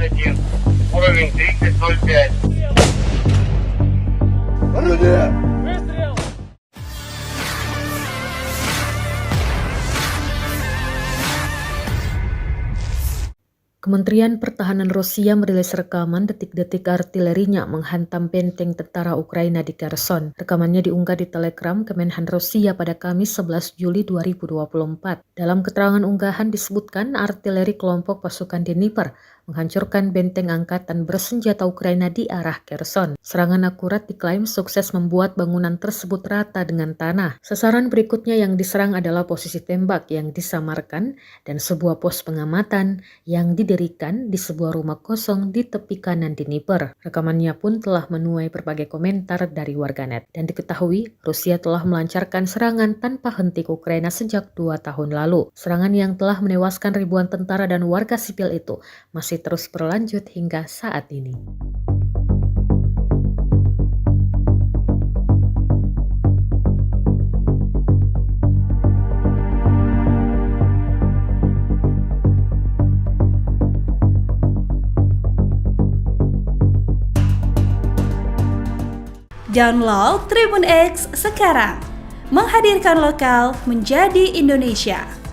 один. Уровень 30.05. Орудие! Kementerian Pertahanan Rusia merilis rekaman detik-detik artilerinya menghantam benteng tentara Ukraina di Kherson. Rekamannya diunggah di Telegram Kemenhan Rusia pada Kamis 11 Juli 2024. Dalam keterangan unggahan disebutkan artileri kelompok pasukan Dnipro menghancurkan benteng angkatan bersenjata Ukraina di arah Kherson. Serangan akurat diklaim sukses membuat bangunan tersebut rata dengan tanah. Sasaran berikutnya yang diserang adalah posisi tembak yang disamarkan dan sebuah pos pengamatan yang didirikan di sebuah rumah kosong di tepi kanan Dnipro. Rekamannya pun telah menuai berbagai komentar dari warganet. Dan diketahui, Rusia telah melancarkan serangan tanpa henti ke Ukraina sejak 2 tahun lalu. Serangan yang telah menewaskan ribuan tentara dan warga sipil itu masih terus berlanjut hingga saat ini. Download Tribun X sekarang, menghadirkan lokal menjadi Indonesia.